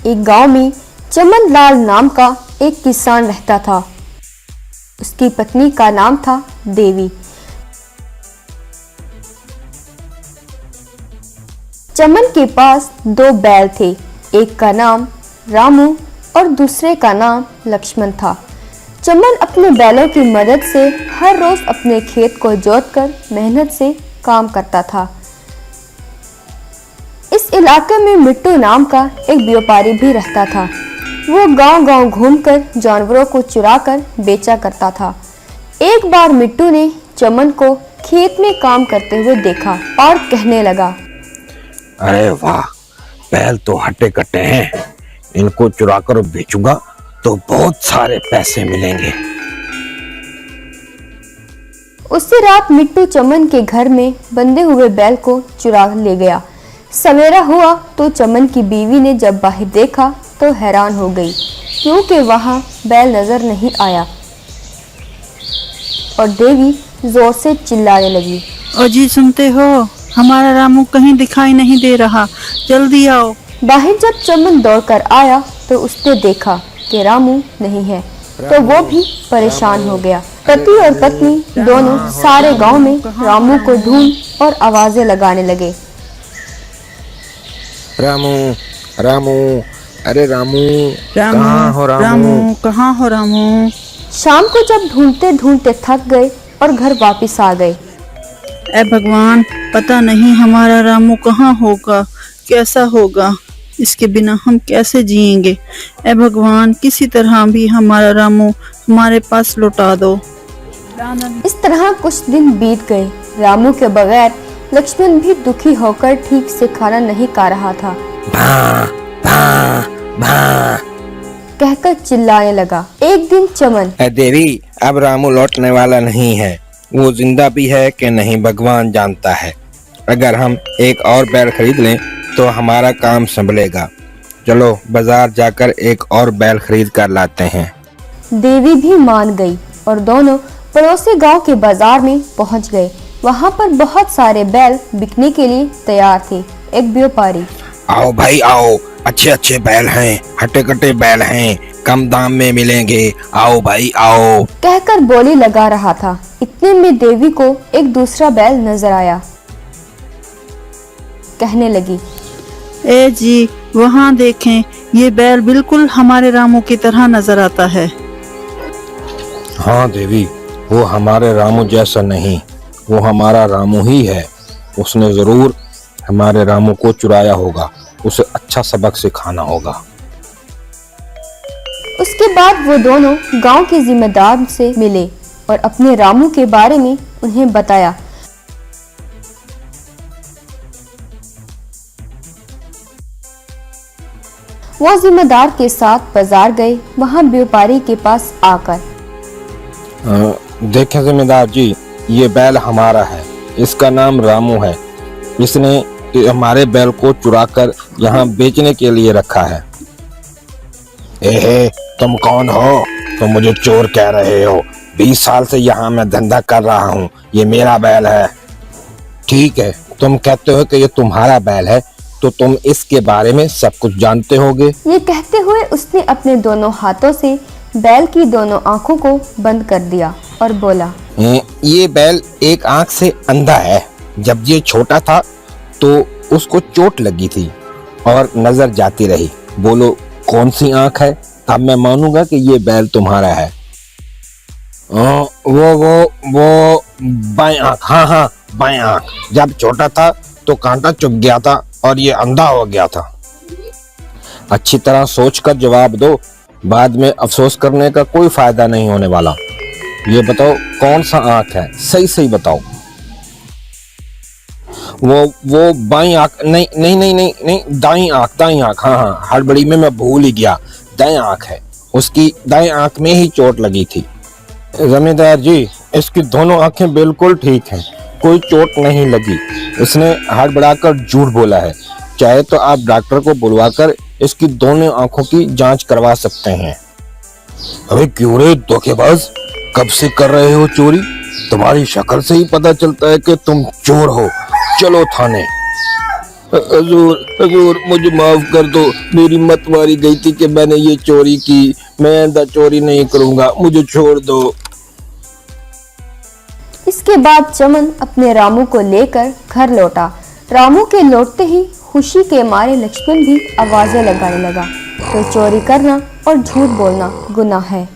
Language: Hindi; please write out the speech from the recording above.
एक गांव में चमन लाल नाम का एक किसान रहता था। उसकी पत्नी का नाम था देवी। चमन के पास 2 बैल थे, एक का नाम रामू और दूसरे का नाम लक्ष्मण था। चमन अपने बैलों की मदद से हर रोज अपने खेत को जोतकर मेहनत से काम करता था। इस इलाके में मिट्टू नाम का एक व्यापारी भी रहता था। वो गांव-गांव घूमकर जानवरों को चुराकर बेचा करता था। एक बार मिट्टू ने चमन को खेत में काम करते हुए देखा और कहने लगा, अरे वाह, बैल तो हट्टे कट्टे हैं, इनको चुराकर बेचूंगा तो बहुत सारे पैसे मिलेंगे। उसी रात मिट्टू चमन के घर में बंधे हुए बैल को चुरा ले गया। सवेरा हुआ तो चमन की बीवी ने जब बाहर देखा तो हैरान हो गई, क्योंकि वहां बैल नजर नहीं आया और देवी जोर से चिल्लाने लगी, ओ जी सुनते हो, हमारा रामू कहीं दिखाई नहीं दे रहा, जल्दी आओ। बाहर जब चमन दौड़कर आया तो उसने देखा कि रामू नहीं है, तो वो भी परेशान हो गया। पति और पत्नी दोनों सारे गांव में रामू को ढूंढ और आवाजें लगाने लगे, रामू रामू, अरे रामू, कहाँ हो रामू, कहाँ हो रामू। शाम को जब ढूंढते ढूंढते थक गए और घर वापस आ गए। ऐ भगवान, पता नहीं हमारा रामू कहाँ होगा, कैसा होगा, इसके बिना हम कैसे जिएंगे। ऐ भगवान, किसी तरह भी हमारा रामू हमारे पास लौटा दो। इस तरह कुछ दिन बीत गए। रामू के बगैर लक्ष्मण भी दुखी होकर ठीक से खाना नहीं खा रहा था। भां, भां, भां। कहकर चिल्लाने लगा। एक दिन चमन, ऐ देवी, अब रामू लौटने वाला नहीं है, वो जिंदा भी है कि नहीं भगवान जानता है। अगर हम एक और बैल खरीद लें तो हमारा काम संभलेगा। चलो बाजार जाकर एक और बैल खरीद कर लाते हैं। देवी भी मान गई और दोनों पड़ोसी गांव के बाजार में पहुंच गए। वहां पर बहुत सारे बैल बिकने के लिए तैयार थे। एक व्यापारी, आओ भाई आओ, अच्छे अच्छे बैल हैं, हट्टे कट्टे बैल हैं, कम दाम में मिलेंगे, आओ भाई आओ, कहकर बोली लगा रहा था। इतने में देवी को एक दूसरा बैल नजर आया। कहने लगी, ए जी, वहाँ देखें, ये बैल बिल्कुल हमारे रामू की तरह नजर आता है। हाँ देवी, वो हमारे रामू जैसा नहीं, वो हमारा रामू ही है। उसने जरूर हमारे रामू को चुराया होगा, उसे अच्छा सबक सिखाना होगा। उसके बाद वो दोनों गांव के जिम्मेदार से मिले और अपने रामू के बारे में उन्हें बताया। वो जिम्मेदार के साथ बाजार गए। वहां व्यापारी के पास आकर, देखें जिम्मेदार जी, ये बैल हमारा है, इसका नाम रामू है। इसने हमारे बैल को चुराकर यहाँ बेचने के लिए रखा है। तुम कौन हो? तुम मुझे चोर कह रहे हो? 20 साल से यहाँ मैं धंधा कर रहा हूँ, ये मेरा बैल है। ठीक है, तुम कहते हो कि ये तुम्हारा बैल है, तो तुम इसके बारे में सब कुछ जानते होगे। ये कहते हुए उसने अपने दोनों हाथों से बैल की दोनों आंखों को बंद कर दिया और बोला, ये बैल एक आंख से अंधा है। जब ये छोटा था तो उसको चोट लगी थी और नजर जाती रही। बोलो कौन सी आंख है? तब मैं मानूंगा कि ये बैल तुम्हारा है। वो बाएं आंख। हाँ, बाएं आंख। जब छोटा था तो कांटा चुभ गया था और ये अंधा हो गया था। अच्छी तरह सोचकर जवाब दो, बाद में अफसोस करने का कोई फायदा नहीं होने वाला। ये बताओ कौन सा आंख है? सही बताओ। वो बाईं आंख। नहीं, दाईं आंख। हाँ, हड़बड़ी में मैं भूल ही गया, दाईं आंख है। उसकी दाईं आंख में ही चोट लगी थी। जमींदार जी, इसकी दोनों आंखें बिल्कुल ठीक हैं, कोई चोट नहीं लगी। इसने हड़बड़ाकर झूठ बोला है। चाहे तो आप डॉक्टर को बुलवाकर इसकी दोनों आंखों की जांच करवा सकते हैं। अबे क्यों रे धोखेबाज, कब से कर रहे हो चोरी? तुम्हारी शक्ल से ही पता चलता है कि तुम चोर हो। चलो थाने। हजूर हजूर मुझे माफ कर दो, मेरी मत मारी गई थी कि मैंने ये चोरी की। मैं आइंदा चोरी नहीं करूंगा, मुझे छोड़ दो। इसके बाद चमन अपने रामू को लेकर घर लौटा। रामू के लौटते ही खुशी के मारे लक्ष्मण भी आवाजें लगाने लगा, तो चोरी करना और झूठ बोलना गुनाह है।